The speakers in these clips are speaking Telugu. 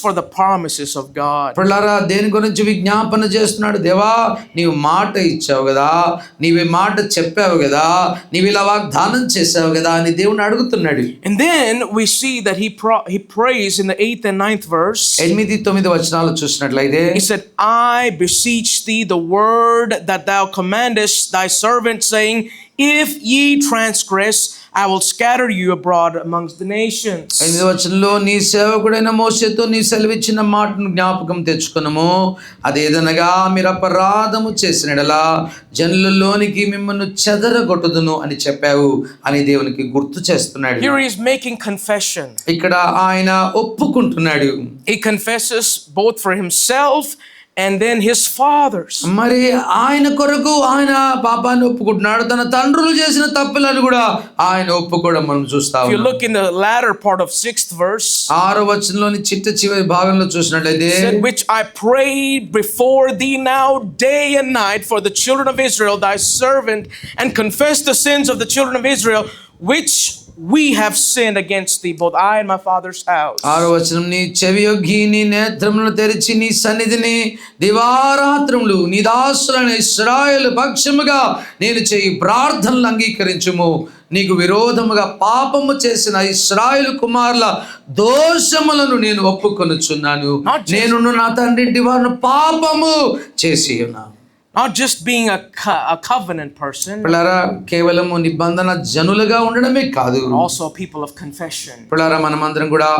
for the promises of God. పిల్లరా దేని గురించి విజ్ఞాపన చేస్తున్నాడు? దేవా నీవు మాట ఇచ్చావు కదా, నీవు మాట చెప్పావు కదా, నీవు ఇలా వాగ్దానం చేసావు కదా అని దేవుని అడుగుతున్నాడు. And then we see that he prays in the 8th and 9th verse. 8-9 వచనాలు చూసినట్లయితే He said, I beseech thee the word that thou commandest thy servant, saying, if ye transgress, I will scatter you abroad amongst the nations. 8వ వచనంలో నీ సేవకుడైన మోషేతో నీ సెలవిచ్చిన మాటను జ్ఞాపకం తెచ్చుకొనుము, అదేదనగా మీరు అపరాధము చేసినడలా జనులలోనికి మిమ్మల్ని చెదరగొట్టుదును అని చెప్పావు అని దేవునికి గుర్తు చేస్తున్నాడు. Here he is making confession. ఇక్కడ ఆయన ఒప్పుకుంటున్నాడు. He confesses both for himself and then his fathers. మరి ఆయన కొరకు ఆయన పాపాన్ని ఒప్పుకుంటున్నాడు, తన తండ్రులు చేసిన తప్పులను కూడా ఆయన ఒప్పుకోవడం మనం చూస్తాము. If you look in the latter part of 6th verse, 6వ వచనంలోని చివరి భాగంలో చూసినట్లయితే, which I prayed before thee now day and night for the children of Israel thy servant, and confess the sins of the children of Israel which we have sinned against thee, both I and my father's house. 6వ వచనం, నీ చెవియొగ్గి నీ నేత్రములను తెరిచి నీ సన్నిధిని దివారాత్రములు నీ దాసులైన ఇశ్రాయేలు పక్షముగా నేను చేయి ప్రార్థనలు అంగీకరించుము. నీకు విరోధముగా పాపము చేసిన ఇశ్రాయేలు కుమారుల దోషములను నేను ఒప్పుకొనుచున్నాను. నేను నా తండ్రి వారిని పాపము చేసి ఉన్నాను. Not just being a covenant person, పిల్లరా కేవలము నిబంధన జనులుగా ఉండడమే కాదు, also people of confession. పిల్లరా మనమందరం కూడా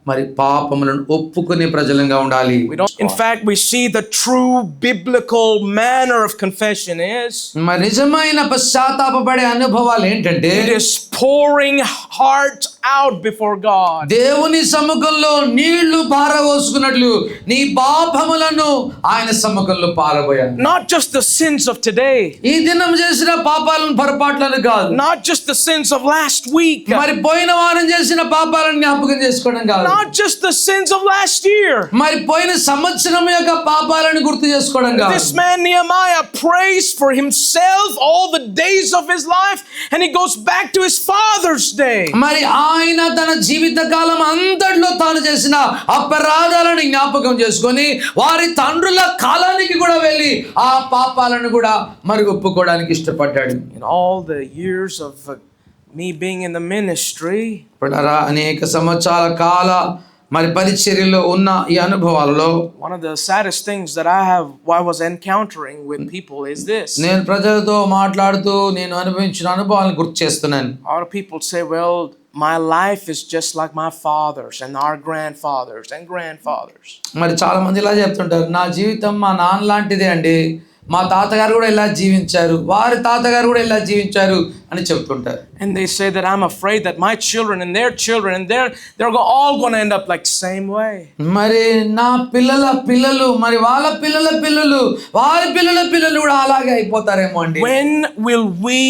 మరి పాపములను ఒప్పుకునే ప్రజలంగా ఉండాలి. In fact, we see the true biblical manner of confession is, మరి నిజమైన పశ్చాత్తాపపడే అనుభవాలు ఏంటంటే, it is pouring heart out before God. దేవుని సముఖంలో నీళ్లు పారబోసుకున్నట్లు నీ పాపములను ఆయన సముఖంలో పారబోయాలి. Not just the sins of today, ఈ దినం చేసిన పాపాలను పొరపాట్లను కాదు, not just the sins of last week, మరి పోయిన వారం చేసిన పాపాలను జ్ఞాపకం చేసుకోవడం కాదు, not just the sins of last year. మరి పోయిన సంవత్సరం యొక్క పాపాలను గుర్తు చేసుకోవడం కాదు. This man Nehemiah prays for himself all the days of his life, and he goes back to his father's day. మరి ఆయన తన జీవిత కాలం అంతట్లో తాను చేసిన అపరాధాలను జ్ఞాపకం చేసుకొని వారి తండ్రుల కాలానికి కూడా వెళ్ళి ఆ పాపాలను కూడా మరి ఒప్పుకోవడానికి ఇష్టపడ్డాడు. In all the years of me being in the ministry, అనేక సంవత్సరాల కాల మరి పరిచర్యలో ఉన్న ఈ అనుభవాలలో one of the saddest things that I was encountering with people is this. నేను ప్రజలతో మాట్లాడుతూ నేను అనుభవించిన అనుభవాలను గుర్తు చేస్తున్నాను. A lot of people say, well, my life is just like my father's and our grandfathers and grandfathers. మరి చాలా మంది ఇలా చెప్తుంటారు, నా జీవితం మా నాన్న లాంటిదే అండి, మా తాతగారు కూడా ఇలా జీవించారు, వారి తాతగారు కూడా ఇలా జీవించారు అని చెప్తుంటారు. And they say that I'm afraid that my children and their children and they're all going to end up like same way. మరి నా పిల్లల పిల్లలు మరి వాళ్ళ పిల్లల పిల్లలు వారి పిల్లల పిల్లలు కూడా అలాగే అయిపోతారేమో అండి. When will we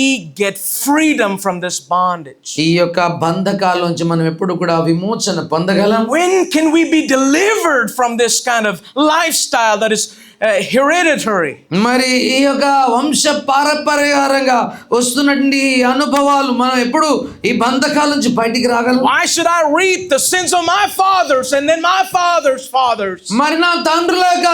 get freedom from this bondage? ఈ యొక్క బంధకాల నుంచి మనం ఎప్పుడు కూడా విమోచన పొందగలం? When can we be delivered from this kind of lifestyle that is hereditary? మరి ఈ యొక్క వంశ పారంపర్యంగా వస్తున్నటువంటి అనుభవాలు మనం ఎప్పుడు ఈ బంధకాల నుంచి బయటికి రాగలం? Why should I reap the sins of my fathers and then my father's fathers? మరి నా తండ్రుల యొక్క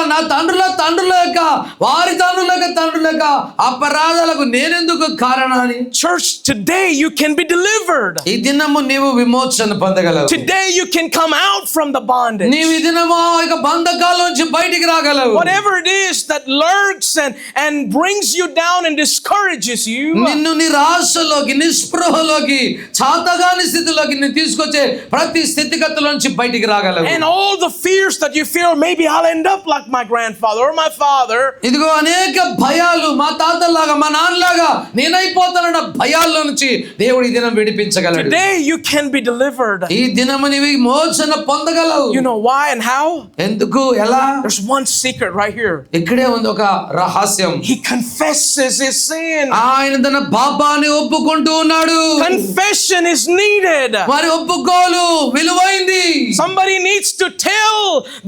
వారి తండ్రుల యొక్క అపరాధాలకు నేనెందుకు కారణాన్ని? Church, today you can be delivered. ఈ దినము నీవు విమోచన పొందగలవు. Today you can come out from the bondage. నీవు ఈ దినము ఇక బంధకాల నుంచి బయటికి రాగలవు. Whatever it is that lurks and brings you down and discourages you, నిన్ను నిరాశలోకి నిస్పృహలోకి చాతగాని స్థితిలోకి నిన్ను తీసుకొచ్చే ప్రతి స్థితిగతులోంచి బయటికి రాగలవు. and all the fears that you feel, maybe I'll end up like my grandfather or my father. ఇదిగో అనేక భయాలు, మా తాతలాగా మా నాన్నలాగా నేనైపోతానన్న భయాల్లో నుంచి దేవుడు ఈ దినం విడిపించగలడు. Today you can be delivered. ఈ దినము నీవు విమోచన పొందగలవు. You know why and how? ఎందుకు, ఎలా? There's one secret right here. ఇక్కడే ఉంది ఒక రహస్యం. He confesses his sin. ఆయన తన పాపాన్ని ఒప్పుకుంటూ ఉన్నాడు. Confession is needed. మరి ఒప్పుకోలు విలువైంది. Somebody needs to tell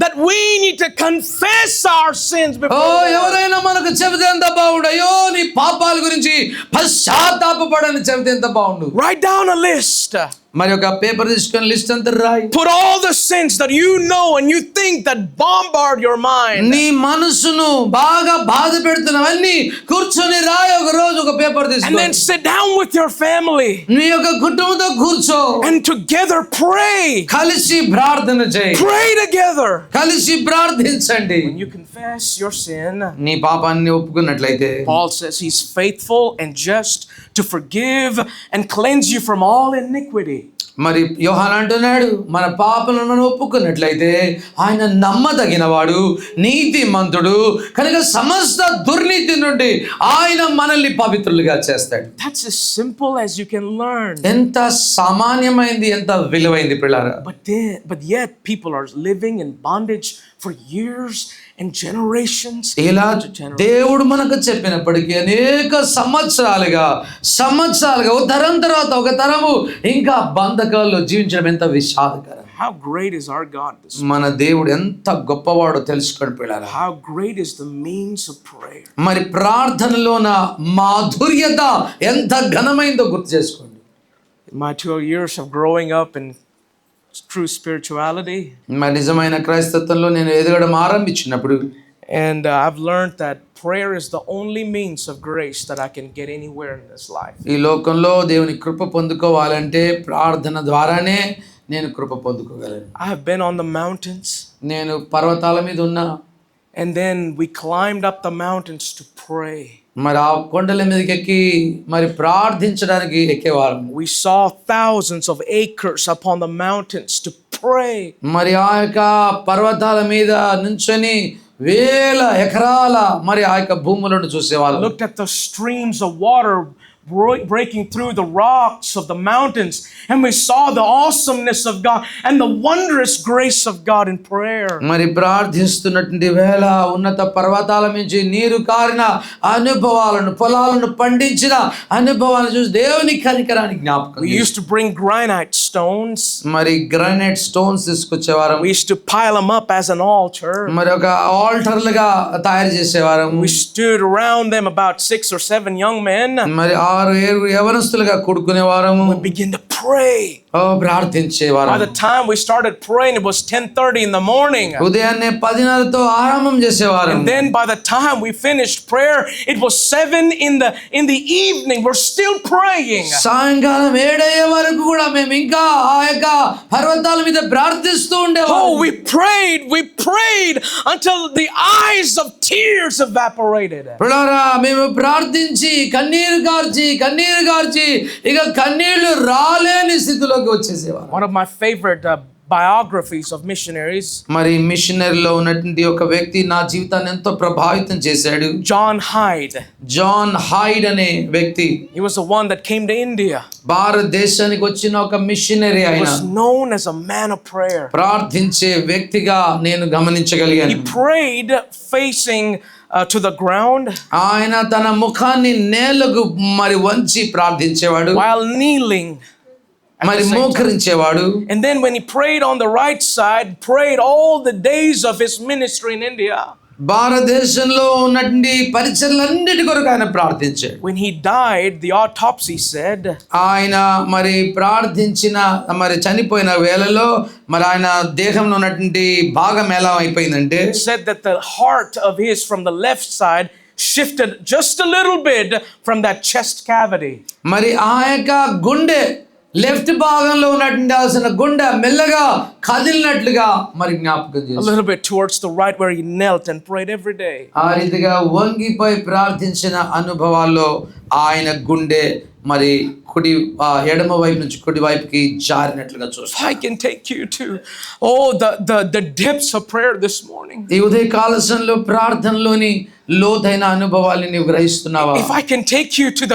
that we need to confess our sins before God. ఎవరైనా మనకు చెబితే ఎంత బాగుండు, అయ్యో నీ పాపాల గురించి పశ్చాత్తాపపడని చెబితే ఎంత బాగుండు. Write down a list. మరి ఒక పేపర్ తీసుకొని లిస్ట్ అంతా రాయి. Put all the sins that you know and you think that bombard your mind. నీ మనసును బాగా బాధ పెడుతున్నవన్నీ కూర్చొని రాయి. ఒక రోజు ఒక పేపర్ And తీసుకొని then sit down with your family నీ యొక్క కుటుంబంతో కూర్చో. and together pray. కలిసి ప్రార్థన చేయి. Pray together. కలిసి ప్రార్థించండి. When you confess your sin, నీ పాపాన్ని ఒప్పుకున్నట్లయితే Paul says he's faithful and just to forgive and cleanse you from all iniquity. మరి యోహాను అంటున్నాడు, మన పాపలను మనం ఒప్పుకున్నట్లయితే ఆయన నమ్మదగినవాడు, నీతిమంతుడు కనుక సమస్త దుర్నీతి నుండి ఆయన మనల్ని పవిత్రులుగా చేస్తాడు. That's as simple as you can learn. ఎంత సామాన్యమైంది, ఎంత విలువైంది పిల్లారా. But yet people are living in bondage for years and generations. ఇలా దేవుడు మనకు చెప్పినప్పటికీ అనేక సంవత్సరాలుగా ఒక తరం తర్వాత ఒక తరము ఇంకా బంధకాల్లో జీవించడం ఎంత విషాదకరం. How great is our God this morning. మన దేవుడు ఎంత గొప్పవాడో తెలుసుకొని పిల్లారా. How great is the means of prayer. మరి ప్రార్థనలోన మాధుర్యత ఎంత ఘనమైందో గుర్తు చేసుకోండి. In my 2 years of growing up in true spirituality, మరి నిజమైన క్రైస్తత్వంలో నేను ఎదగడం ఆరంభించినప్పుడు and I've learned that prayer is the only means of grace that I can get anywhere in this life. ఈ లోకంలో దేవుని కృప పొందుకోవాలంటే ప్రార్థన ద్వారానే నేను కృప పొందుకోగలను. I have been on the mountains, నేను పర్వతాల మీద ఉన్నా, and then we climbed up the mountains to pray. మరి ఆ కొండల మీదకి ఎక్కి మరి ప్రార్థించడానికి ఎక్కేవారు. We saw thousands of acres upon the mountains to pray. మరి ఆ యొక్క పర్వతాల మీద నుంచొని వేల ఎకరాల మరి ఆ యొక్క భూములను చూసేవాళ్ళు. Looked at the streams of water breaking through the rocks of the mountains, and we saw the awesomeness of God and the wondrous grace of God in prayer. మరి ప్రార్థిస్తున్నటువంటి వేళ ఉన్నత పర్వతాల నుంచి నీరు కారిన అనుభవాలను, పొలాలను పండించిన అనుభవాలను చూసి దేవుని కనికరాన్ని జ్ఞాపకం. We used to bring granite stones. మరి గ్రానైట్ స్టోన్స్ తీసుకొచ్చేవారు. We used to pile them up as an altar. మరి ఒక ఆల్టర్లుగా తయారు చేసేవారు. We stood around them, about 6 or 7 young men. మరి 6-7 యవనస్తులుగా కూడుకునేవారము. We begin to pray. ప్రార్థించేవారు. By the time we started praying, it was 10:30 in the morning. ఉదయాన్నే 10:30తో ఆరంభం చేసేవారు. And then by the time we finished prayer, it was 7 in the evening. We're still praying. సాయంకాలం 7 అయ్యే వరకు కూడా మేము ఇంకా ఆ యొక్క పర్వతాల మీద ప్రార్థిస్తూ ఉండేవాళ్ళం. Oh, we prayed until the eyes of tears evaporated. పిల్లరా, మేము ప్రార్థించి కన్నీరు కార్చి ఇక కన్నీళ్లు రాలేని స్థితిలోకి వచ్చేసేవారు. One of my favorite biographies of missionaries, మరి మిషనరీలో ఉన్నటువంటి ఒక వ్యక్తి నా జీవితాన్ని ఎంతో ప్రభావితం చేశాడు. జాన్ హైడ్ అనే వ్యక్తి. he was the one that came to India. భారతదేశానికి వచ్చిన ఒక మిషనరీ. ఆయన was known as a man of prayer. ప్రార్థించే వ్యక్తిగా నేను గమనించగలిగాను. He prayed facing to the ground. ఆయన తన ముఖాన్ని నేలకు మరి వంచి ప్రార్థించేవాడు. while kneeling, మరి మోకరించేవాడు. And then when he prayed on the right side, prayed all the days of his ministry in India. భారతదేశంలో ఉన్నటువంటి పరిచర్లన్నిటి కొరకు ఆయన ప్రార్థించాడు. When he died, the autopsy said, ఆయన మరి ప్రార్థించిన మరి చనిపోయిన వేళలో మరి ఆయన దేహంలో ఉన్నటువంటి భాగం ఎలా అయిపోయిందంటే, said that the heart of his from the left side shifted just a little bit from that chest cavity. మరి ఆ యొక్క గుండె లెఫ్ట్ భాగంలో ఉన్నటువంటి గుండె మెల్లగా కదిలినట్లుగా మరి జ్ఞాపకం చేశారు. A little bit towards the right where he knelt and prayed every day. ఆ రీతిగా వంగిపోయి ప్రార్థించిన అనుభవాల్లో ఆయన గుండె మరి కుడి ఎడమ వైపు నుంచి కుడి వైపుకి జారినట్లుగా చూస్తాం. I can take you to the depths of prayer this morning. ఈ ఉదయ కాలసంలో ప్రార్థనలోని లోతైన అనుభవాన్ని నీవు గ్రహిస్తున్నావా? If I can take you to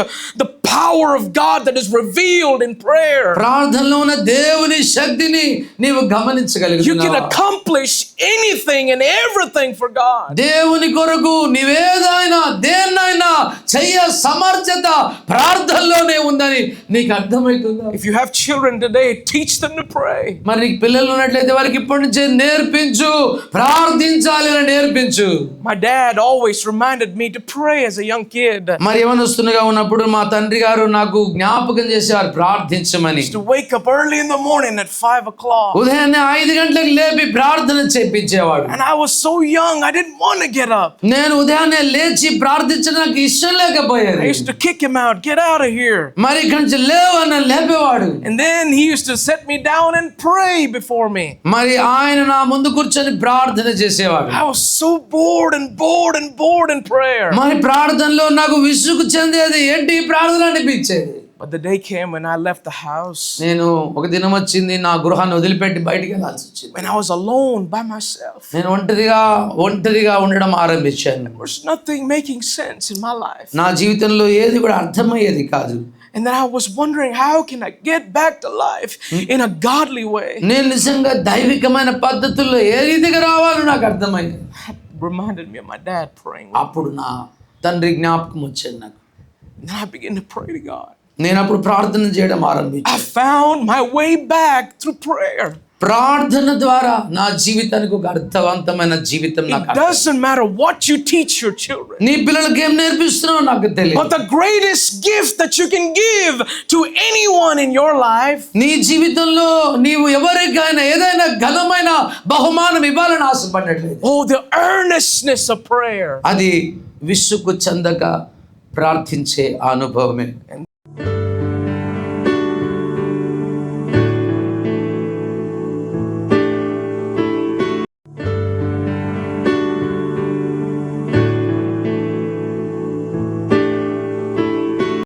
the power of God that is revealed in prayer, ప్రార్థనలో ఉన్న దేవుని శక్తిని నీవు గమనించగలుగుతావు. you can accomplish anything and everything for God. దేవుని కొరకు నీవేదైనా దేన్నైనా చెయ్య సమర్థత ప్రార్థనలోనే ఉందని నీకు అర్థమవుతుందా? If you have children today, teach them to pray. మరి నీకు పిల్లలు ఉన్నట్లయితే వారికి ఇప్పటి నుంచే నేర్పించు, ప్రార్థించాలి అని నేర్పించు. My dad always reminded me to pray as a young kid. మరి యవనస్తునిగా ఉన్నప్పుడు మా తండ్రి గారు నాకు జ్ఞాపకం చేసేవారు ప్రార్థించమని. To wake up early in the morning at 5 o'clock. ఉదయాన్నే 5 గంటలకు లేపి ప్రార్థన చేపించేవాడు. And I was so young, I didn't want to get up. నేను ఉదయాన్నే లేచి ప్రార్థించడానికి ఇష్టం లేకపోయేది. I used to kick him out, get out of here. మరి ఇక్కడి నుంచి లేవన్న లేపేవాడు. And then he used to set me down and pray before me. మరి ఆయన నా ముందు కూర్చొని ప్రార్థన చేసేవాడు. I was so bored in prayer. మరి ప్రార్థనలో నాకు విసుగు చెందేది, ఏంటి ఈ ప్రార్థన అనిపించేది. But the day came when I left the house. నేను ఒక దినం వచ్చింది, నా గృహాన్ని వదిలిపెట్టి బయటికి వెళ్ళాల్సి వచ్చింది. When I was alone by myself. నేను ఒంటరిగా ఉండడం ఆరంభించాను. There was nothing making sense in my life. నా జీవితంలో ఏది కూడా అర్థమయ్యేది కాదు. And then I was wondering, how can I get back to life in a godly way? నేను నిజంగా దైవికమైన పద్ధతుల్లో ఏ రీతిగా రావాలో నాకు అర్థమైంది. Reminded me of my dad praying. అప్పుడు నా తండ్రి జ్ఞాపకం వచ్చేది నాకు. And then I began to pray to God. నేను అప్పుడు ప్రార్థన చేయడం I ఆరంభించాను. found my way back through prayer. ప్రార్థన ద్వారా నా జీవితానికి ఒక అర్థవంతమైన జీవితం It నాకు. doesn't matter what you teach your children. నీ పిల్లలకి ఏం నేర్పిస్తున్నావో నాకు తెలియదు. But the greatest gift that you can give to anyone in your life నీ జీవితంలో నీవు ఎవరికైనా ఏదైనా ఘనమైన బహుమానం ఇవ్వాలని ఆశపడినట్లయితే, the earnestness of prayer. అది విసుగు చెందక ప్రార్థించే అనుభవమే. And